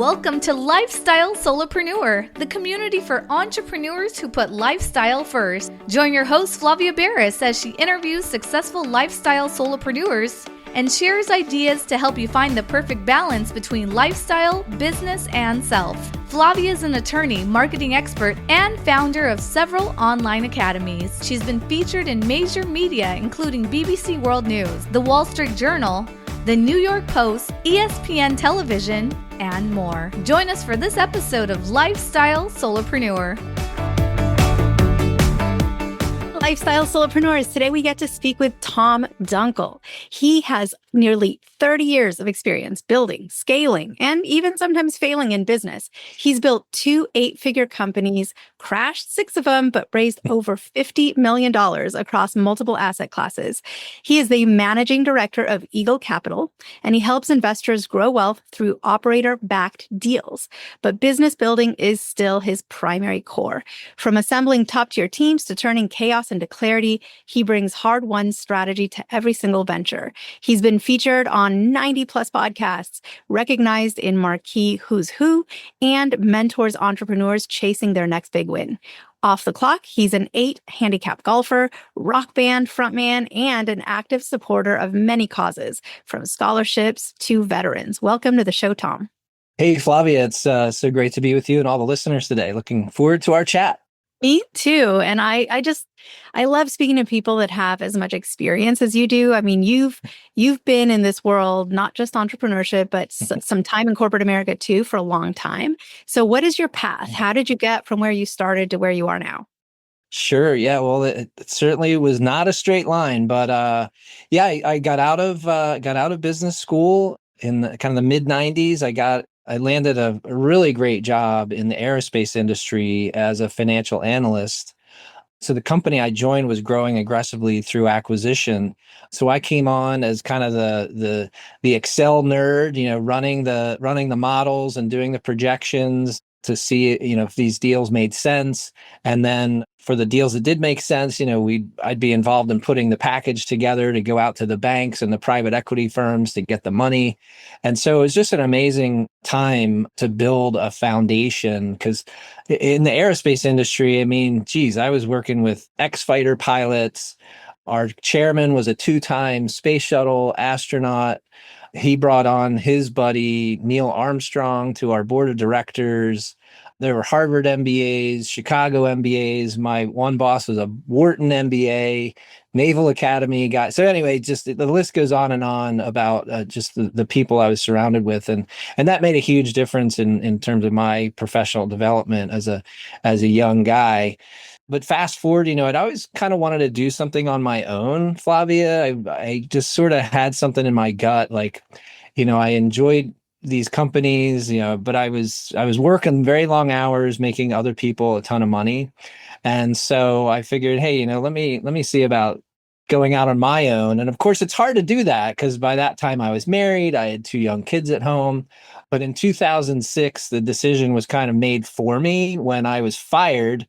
Welcome to Lifestyle Solopreneur, the community for entrepreneurs who put lifestyle first. Join your host, Flavia Barris, as she interviews successful lifestyle solopreneurs and shares ideas to help you find the perfect balance between lifestyle, business, and self. Flavia is an attorney, marketing expert, and founder of several online academies. She's been featured in major media, including BBC World News, The Wall Street Journal, The New York Post, ESPN Television, and more. Join us for this episode of Lifestyle Solopreneur. Lifestyle Solopreneurs. Today we get to speak with Tom Dunkel. He has nearly 30 years of experience building, scaling, and even sometimes failing in business. He's built 2 8-figure companies, crashed 6 of them, but raised over $50 million across multiple asset classes. He is the managing director of Eagle Capital, and he helps investors grow wealth through operator-backed deals. But business building is still his primary core. From assembling top-tier teams to turning chaos into clarity, he brings hard-won strategy to every single venture. He's been featured on 90-plus podcasts, recognized in Marquis Who's Who, and mentors entrepreneurs chasing their next big win. Off the clock, he's an 8 handicap golfer, rock band frontman, and an active supporter of many causes, from scholarships to veterans. Welcome to the show, Tom. Hey, Flavia, it's so great to be with you and all the listeners today. Looking forward to our chat. Me too. And I love speaking to people that have as much experience as you do. I mean, you've been in this world, not just entrepreneurship, but some time in corporate America too, for a long time. So what is your path? How did you get from where you started to where you are now? Sure. Yeah. Well, it certainly was not a straight line, but I got out of business school in the mid 90s. I landed a really great job in the aerospace industry as a financial analyst. So the company I joined was growing aggressively through acquisition. So I came on as kind of the Excel nerd, running the models and doing the projections to see, if these deals made sense. And then for the deals that did make sense, I'd be involved in putting the package together to go out to the banks and the private equity firms to get the money. And so it was just an amazing time to build a foundation, because in the aerospace industry, I was working with ex-fighter pilots. Our chairman was a 2-time space shuttle astronaut. He brought on his buddy, Neil Armstrong, to our board of directors. There were Harvard MBAs, Chicago MBAs. My one boss was a Wharton MBA, Naval Academy guy. So anyway, just the list goes on and on about just the people I was surrounded with. And that made a huge difference in terms of my professional development as a young guy. But fast forward, I'd always kind of wanted to do something on my own, Flavia. I just sort of had something in my gut, like, I enjoyed these companies, but I was working very long hours, making other people a ton of money. And so I figured, hey, let me see about going out on my own. And of course, it's hard to do that because by that time I was married, I had 2 young kids at home. But in 2006, the decision was kind of made for me when I was fired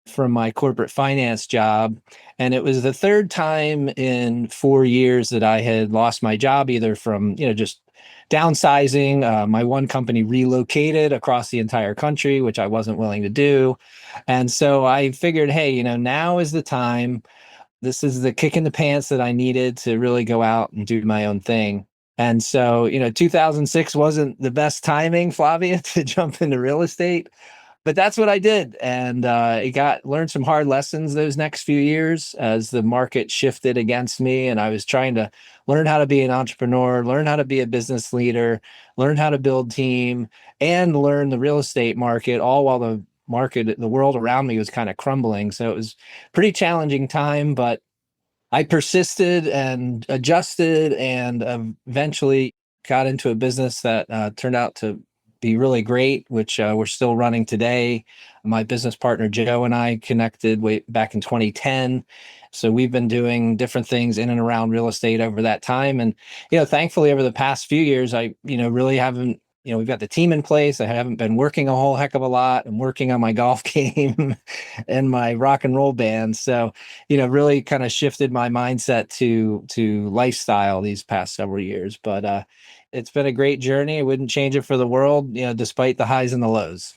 from my corporate finance job. And it was the 3rd time in 4 years that I had lost my job, either from, just downsizing. My one company relocated across the entire country, which I wasn't willing to do. And so I figured, hey, now is the time. This is the kick in the pants that I needed to really go out and do my own thing. And so, 2006 wasn't the best timing, Flavia, to jump into real estate. But that's what I did. And learned some hard lessons those next few years as the market shifted against me. And I was trying to learn how to be an entrepreneur, learn how to be a business leader, learn how to build team, and learn the real estate market, all while the world around me was kind of crumbling. So it was a pretty challenging time, but I persisted and adjusted and eventually got into a business that turned out to be really great, which we're still running today. My business partner, Joe, and I connected way back in 2010. So we've been doing different things in and around real estate over that time. And, thankfully over the past few years, I, really haven't, we've got the team in place. I haven't been working a whole heck of a lot. I'm working on my golf game and my rock and roll band. So, really kind of shifted my mindset to lifestyle these past several years. But, It's been a great journey. I wouldn't change it for the world, despite the highs and the lows.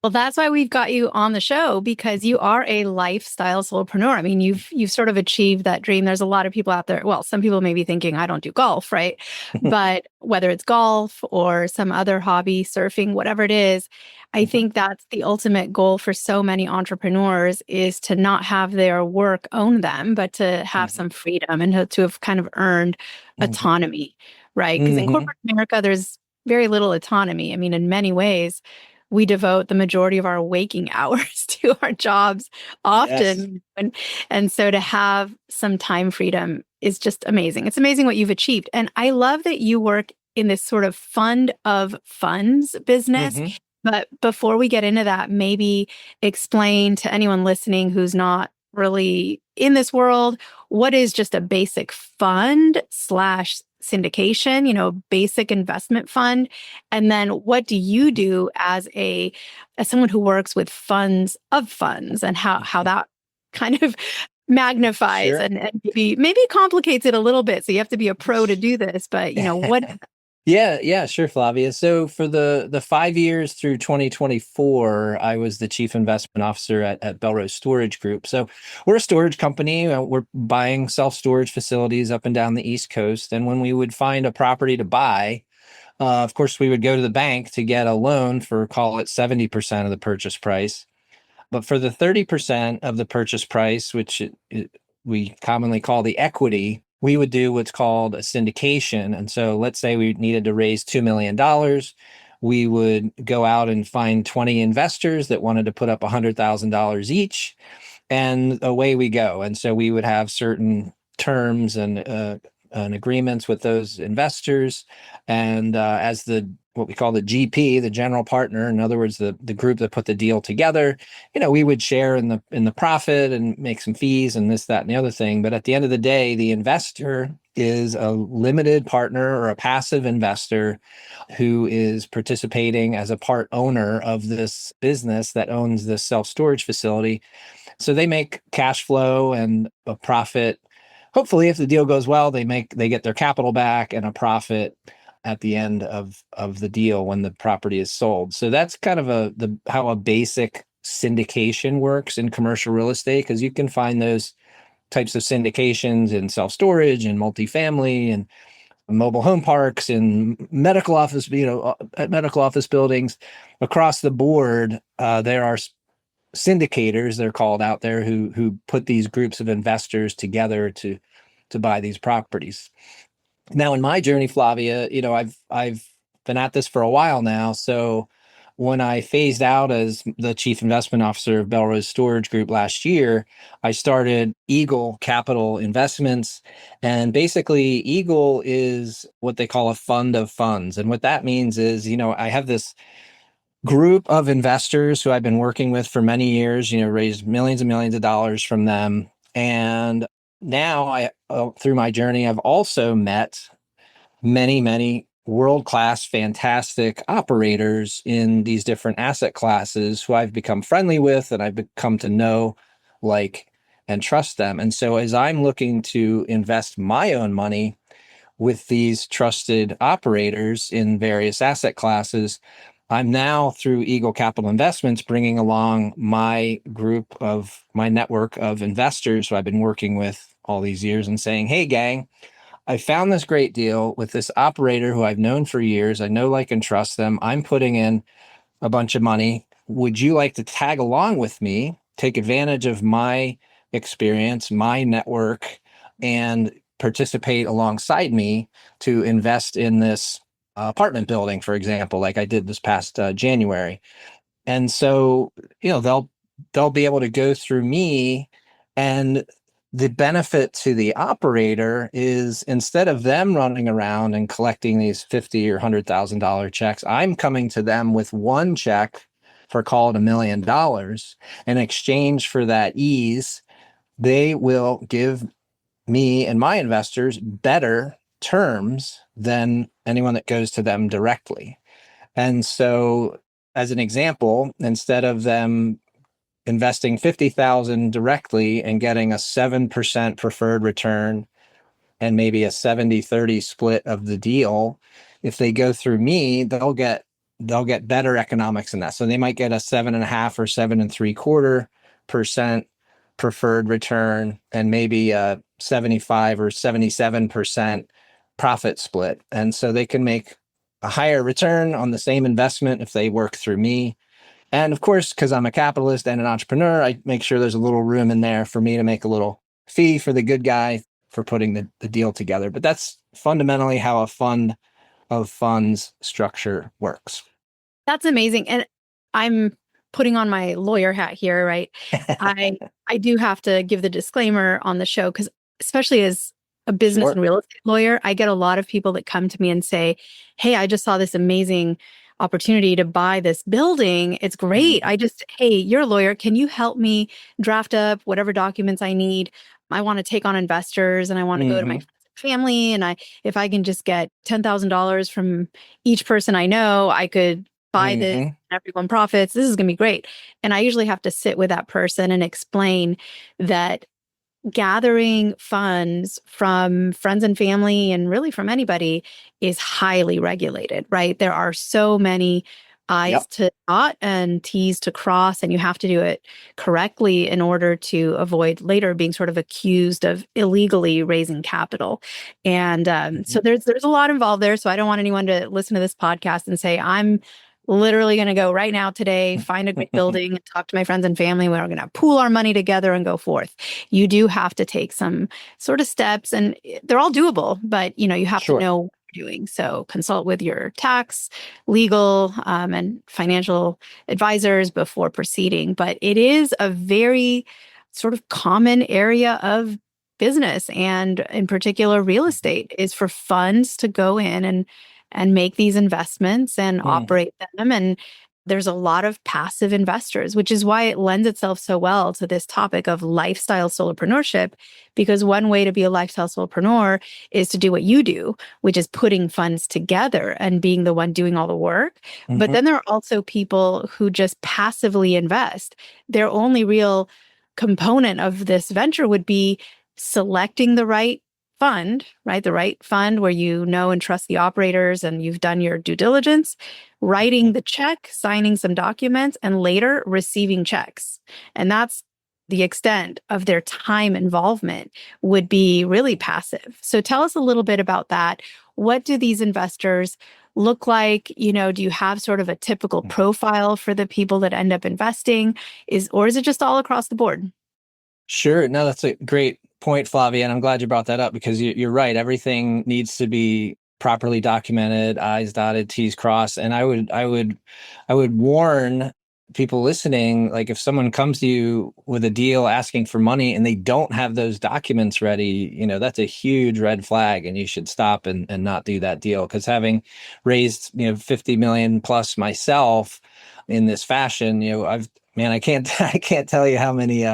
Well, that's why we've got you on the show, because you are a lifestyle solopreneur. I mean, you've sort of achieved that dream. There's a lot of people out there. Well, some people may be thinking, I don't do golf, right? But whether it's golf or some other hobby, surfing, whatever it is, I think that's the ultimate goal for so many entrepreneurs, is to not have their work own them, but to have some freedom and to have kind of earned autonomy, right? Because in corporate America, there's very little autonomy. I mean, in many ways, we devote the majority of our waking hours to our jobs often. Yes. And so to have some time freedom is just amazing. It's amazing what you've achieved. And I love that you work in this sort of fund of funds business. But before we get into that, maybe explain to anyone listening who's not really in this world, what is just a basic fund / syndication, basic investment fund. And then what do you do as someone who works with funds of funds, and how that kind of magnifies and maybe complicates it a little bit. So you have to be a pro to do this, but what? Yeah, sure, Flavia. So for the 5 years through 2024, I was the chief investment officer at Belrose Storage Group. So we're a storage company. We're buying self-storage facilities up and down the East Coast. And when we would find a property to buy, of course, we would go to the bank to get a loan for, call it 70% of the purchase price. But for the 30% of the purchase price, which we commonly call the equity, we would do what's called a syndication. And so let's say we needed to raise $2 million. We would go out and find 20 investors that wanted to put up $100,000 each, and away we go. And so we would have certain terms and agreements with those investors. And as what we call the GP, the general partner, in other words, the group that put the deal together, we would share in the profit and make some fees and this, that, and the other thing. But at the end of the day, the investor is a limited partner or a passive investor who is participating as a part owner of this business that owns this self-storage facility. So they make cash flow and a profit. Hopefully, if the deal goes well, they get their capital back and a profit at the end of the deal when the property is sold. So that's kind of how a basic syndication works in commercial real estate, because you can find those types of syndications in self-storage and multifamily and mobile home parks and medical office, at medical office buildings across the board. There are syndicators, they're called, out there who put these groups of investors together to buy these properties. Now, in my journey, Flavia, I've been at this for a while now. So when I phased out as the chief investment officer of Belrose Storage Group last year, I started Eagle Capital Investments. And basically, Eagle is what they call a fund of funds. And what that means is, I have this group of investors who I've been working with for many years, raised millions and millions of dollars from them. And now through my journey, I've also met many, many world-class, fantastic operators in these different asset classes who I've become friendly with and I've become to know, like, and trust them. And so as I'm looking to invest my own money with these trusted operators in various asset classes, I'm now, through Eagle Capital Investments, bringing along my network of investors who I've been working with all these years and saying, hey, gang, I found this great deal with this operator who I've known for years. I know, like, and trust them. I'm putting in a bunch of money. Would you like to tag along with me, take advantage of my experience, my network, and participate alongside me to invest in this apartment building, for example, like I did this past January? And so, they'll be able to go through me, and the benefit to the operator is, instead of them running around and collecting these $50,000 or $100,000 checks, I'm coming to them with one check for, call it $1 million. In exchange for that ease, they will give me and my investors better terms than anyone that goes to them directly. And so, as an example, instead of them investing $50,000 directly and getting a 7% preferred return and maybe a 70-30 split of the deal, if they go through me, they'll get better economics than that. So they might get a 7.5 or 7.75% preferred return, and maybe a 75 or 77% profit split. And so they can make a higher return on the same investment if they work through me. And of course, because I'm a capitalist and an entrepreneur, I make sure there's a little room in there for me to make a little fee for the good guy for putting the deal together. But that's fundamentally how a fund of funds structure works. That's amazing. And I'm putting on my lawyer hat here, right? I do have to give the disclaimer on the show because especially as a business Sure. and real estate lawyer, I get a lot of people that come to me and say, "Hey, I just saw this amazing opportunity to buy this building. It's great. Hey, you're a lawyer. Can you help me draft up whatever documents I need? I want to take on investors and I want to go to my family. And if I can just get $10,000 from each person I know, I could buy this and everyone profits. This is going to be great." And I usually have to sit with that person and explain that gathering funds from friends and family and really from anybody is highly regulated, right? There are so many I's to dot and T's to cross, and you have to do it correctly in order to avoid later being sort of accused of illegally raising capital. And so there's a lot involved there. So I don't want anyone to listen to this podcast and say, "I'm literally going to go right now today, find a great building and talk to my friends and family. We're going to pool our money together and go forth." You do have to take some sort of steps, and they're all doable, but you have to know what you're doing. So consult with your tax, legal, and financial advisors before proceeding. But it is a very sort of common area of business, and in particular real estate, is for funds to go in and make these investments and operate them. And there's a lot of passive investors, which is why it lends itself so well to this topic of lifestyle solopreneurship, because one way to be a lifestyle solopreneur is to do what you do, which is putting funds together and being the one doing all the work. But then there are also people who just passively invest. Their only real component of this venture would be selecting the right fund, right? The right fund where you know and trust the operators and you've done your due diligence, writing the check, signing some documents, and later receiving checks. And that's the extent of their time involvement would be really passive. So tell us a little bit about that. What do these investors look like? Do you have sort of a typical profile for the people that end up investing? Or is it just all across the board? Sure. No, that's a great point, Flavia, and I'm glad you brought that up because you're right. Everything needs to be properly documented, I's dotted, T's crossed. And I would warn people listening, like if someone comes to you with a deal asking for money and they don't have those documents ready, that's a huge red flag, and you should stop and not do that deal. Because having raised 50 million plus myself in this fashion, I can't tell you how many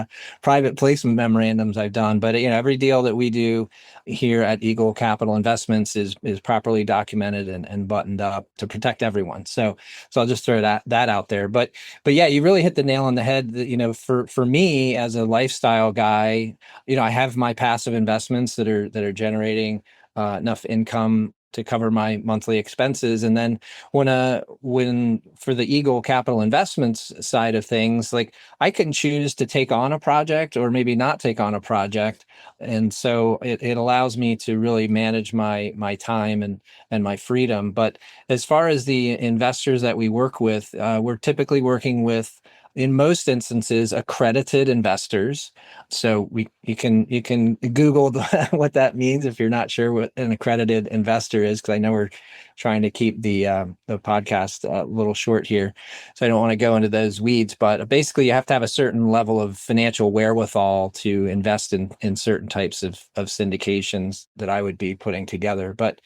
private placement memorandums I've done, but every deal that we do here at Eagle Capital Investments is properly documented and buttoned up to protect everyone. So I'll just throw that out there. But yeah, you really hit the nail on the head. That, for me as a lifestyle guy, I have my passive investments that are generating enough income to cover my monthly expenses. And then when for the Eagle Capital Investments side of things, like I can choose to take on a project or maybe not take on a project. And so it allows me to really manage my time and my freedom. But as far as the investors that we work with, we're typically working with, in most instances, accredited investors. So you can Google what that means if you're not sure what an accredited investor is, because I know we're trying to keep the podcast a little short here, so I don't want to go into those weeds. But basically, you have to have a certain level of financial wherewithal to invest in certain types of syndications that I would be putting together. But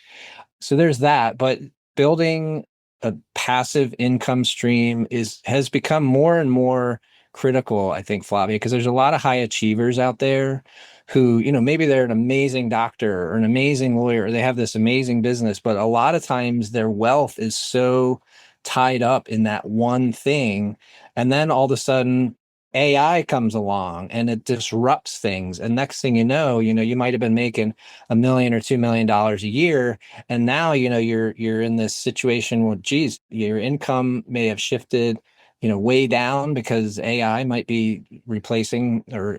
so there's that. But building a passive income stream has become more and more critical, I think, Flavia, because there's a lot of high achievers out there who, maybe they're an amazing doctor or an amazing lawyer, or they have this amazing business, but a lot of times their wealth is so tied up in that one thing. And then all of a sudden AI comes along and it disrupts things. And next thing you might have been making $1 million or $2 million a year. And now, you're in this situation where, geez, your income may have shifted, way down because AI might be replacing or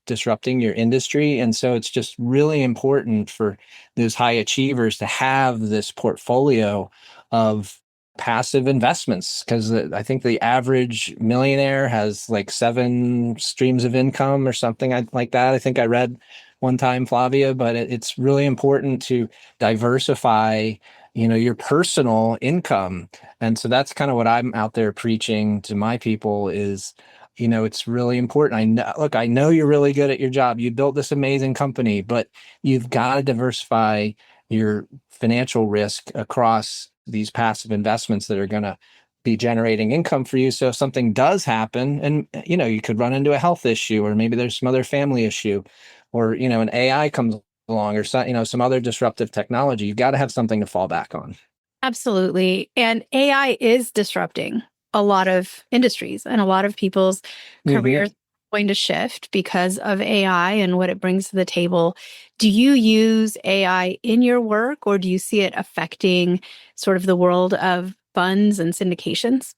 disrupting your industry. And so it's just really important for those high achievers to have this portfolio of passive investments, because I think the average millionaire has like 7 streams of income or something like that. I think I read one time, Flavia, but it's really important to diversify, your personal income. And so that's kind of what I'm out there preaching to my people is, it's really important. I know you're really good at your job. You built this amazing company, but you've got to diversify your financial risk across these passive investments that are going to be generating income for you. So if something does happen and, you could run into a health issue, or maybe there's some other family issue, or, an AI comes along, or some other disruptive technology, you've got to have something to fall back on. Absolutely. And AI is disrupting a lot of industries, and a lot of people's careers are going to shift because of AI and what it brings to the table. Do you use AI in your work, or do you see it affecting sort of the world of funds and syndications?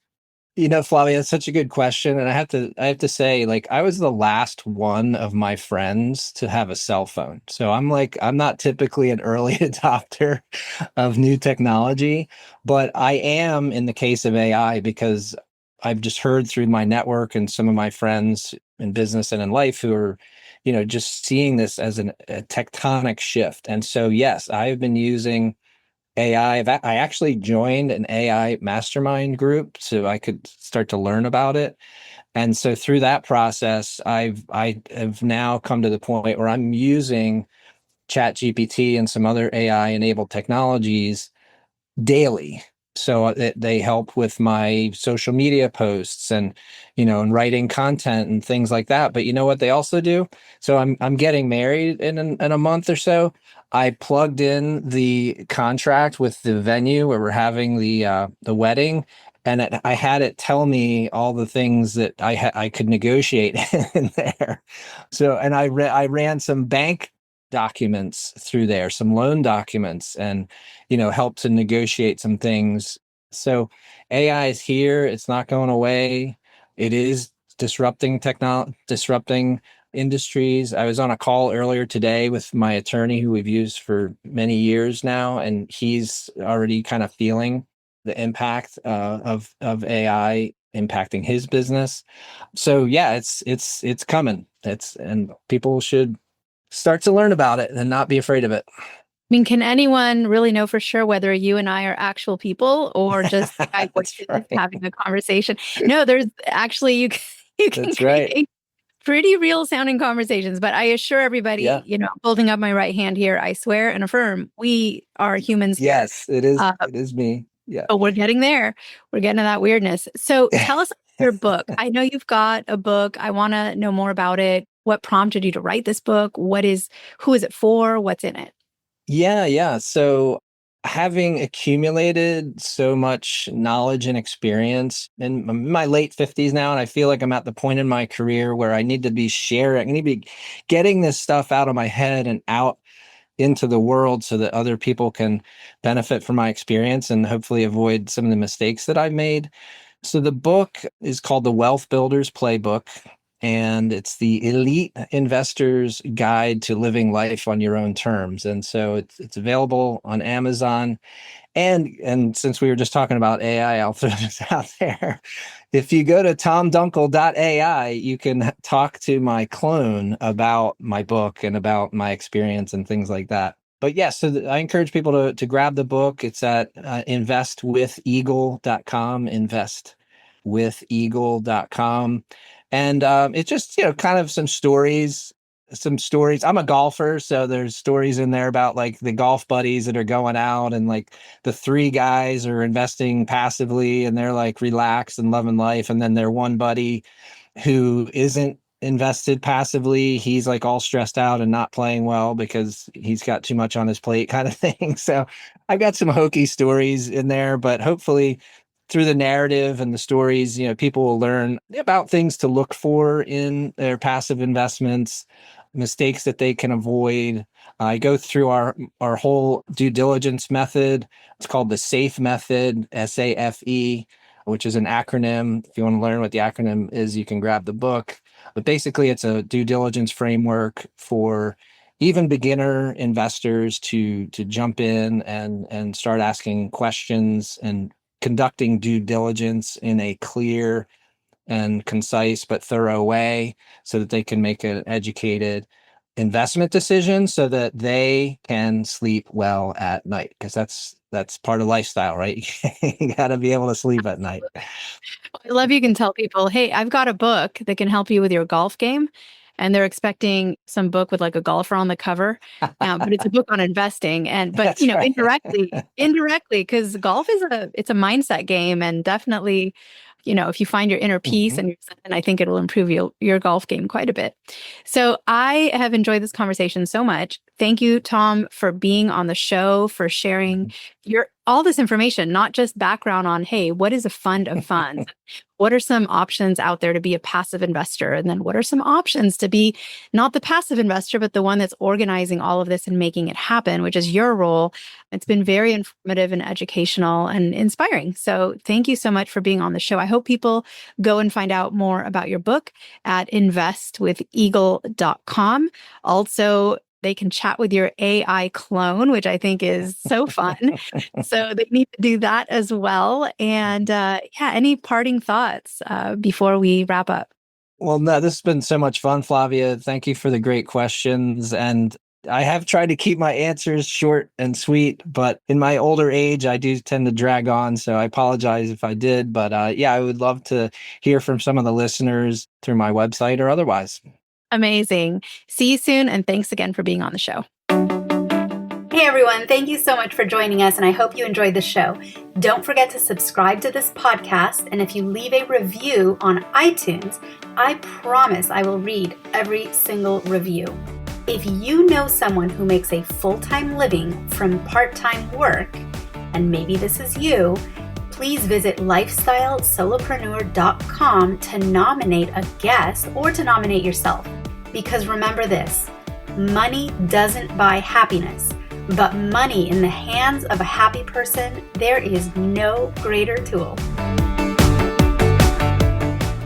Flavia, that's such a good question. And I have to say, like, I was the last one of my friends to have a cell phone. So I'm not typically an early adopter of new technology, but I am in the case of AI, because I've just heard through my network and some of my friends in business and in life who are, just seeing this as a tectonic shift. And so, yes, I've been using AI. I actually joined an AI mastermind group so I could start to learn about it. And so through that process, I have now come to the point where I'm using ChatGPT and some other AI enabled technologies daily. So they help with my social media posts and, and writing content and things like that. But you know what they also do? So I'm getting married in a month or so. I plugged in the contract with the venue where we're having the wedding, and I had it tell me all the things that I could negotiate in there. So, and I ran some bank documents through there, some loan documents, and help to negotiate some things. So AI is here. It's not going away. It is disrupting industries. I was on a call earlier today with my attorney who we've used for many years now, and he's already kind of feeling the impact of AI impacting his business. So yeah, it's coming. And people should start to learn about it and not be afraid of it. I mean, can anyone really know for sure whether you and I are actual people or just That's right. having a conversation? No, there's actually you can That's create right. pretty real sounding conversations. But I assure everybody, Yeah. Holding up my right hand here, I swear and affirm we are humans here. Yes, it is. It is me. Yeah. But we're getting there. We're getting to that weirdness. So tell us about your book. I know you've got a book. I want to know more about it. What prompted you to write this book? Who is it for? What's in it? Yeah. So having accumulated so much knowledge and experience, and I'm in my late 50s now, and I feel like I'm at the point in my career where I need to be sharing, I need to be getting this stuff out of my head and out into the world so that other people can benefit from my experience and hopefully avoid some of the mistakes that I've made. So the book is called The Wealth Builder's Playbook, and it's the elite investor's guide to living life on your own terms. And so it's available on Amazon. And since we were just talking about AI, I'll throw this out there. If you go to tomdunkel.ai, you can talk to my clone about my book and about my experience and things like that. But yes, I encourage people to grab the book. It's at investwitheagle.com, investwitheagle.com. And it's just, kind of some stories. I'm a golfer, so there's stories in there about like the golf buddies that are going out, and like the 3 guys are investing passively and they're like relaxed and loving life. And then their one buddy who isn't invested passively, he's like all stressed out and not playing well because he's got too much on his plate kind of thing. So I've got some hokey stories in there, but hopefully through the narrative and the stories, people will learn about things to look for in their passive investments, mistakes that they can avoid. I go through our whole due diligence method. It's called the SAFE method, SAFE, which is an acronym. If you want to learn what the acronym is, you can grab the book. But basically, it's a due diligence framework for even beginner investors to jump in and start asking questions and conducting due diligence in a clear and concise but thorough way so that they can make an educated investment decision so that they can sleep well at night, because that's part of lifestyle, right? You got to be able to sleep at night. I love you can tell people, hey, I've got a book that can help you with your golf game. And they're expecting some book with like a golfer on the cover, but it's a book on investing. But right. indirectly, because golf is it's a mindset game, and definitely, if you find your inner peace and I think it'll improve your golf game quite a bit. So I have enjoyed this conversation so much. Thank you, Tom, for being on the show, for sharing all this information, not just background on, hey, what is a fund of funds? What are some options out there to be a passive investor? And then what are some options to be not the passive investor, but the one that's organizing all of this and making it happen, which is your role. It's been very informative and educational and inspiring. So thank you so much for being on the show. I hope people go and find out more about your book at investwitheagle.com. Also, they can chat with your AI clone, which I think is so fun. So they need to do that as well. And any parting thoughts before we wrap up? Well, no, this has been so much fun, Flavia. Thank you for the great questions. And I have tried to keep my answers short and sweet, but in my older age, I do tend to drag on. So I apologize if I did. But I would love to hear from some of the listeners through my website or otherwise. Amazing. See you soon. And thanks again for being on the show. Hey everyone, thank you so much for joining us, and I hope you enjoyed the show. Don't forget to subscribe to this podcast, and if you leave a review on iTunes, I promise I will read every single review. If you know someone who makes a full-time living from part-time work, and maybe this is you, please visit lifestylesolopreneur.com to nominate a guest or to nominate yourself. Because remember this, money doesn't buy happiness. But money in the hands of a happy person, there is no greater tool.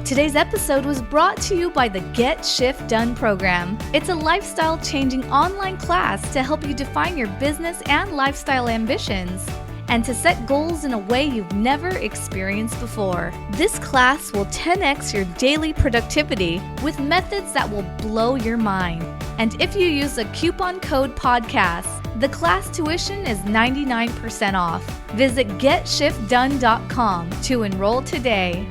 Today's episode was brought to you by the Get Shift Done program. It's a lifestyle-changing online class to help you define your business and lifestyle ambitions and to set goals in a way you've never experienced before. This class will 10x your daily productivity with methods that will blow your mind. And if you use a coupon code podcast, the class tuition is 99% off. Visit GetShiftDone.com to enroll today.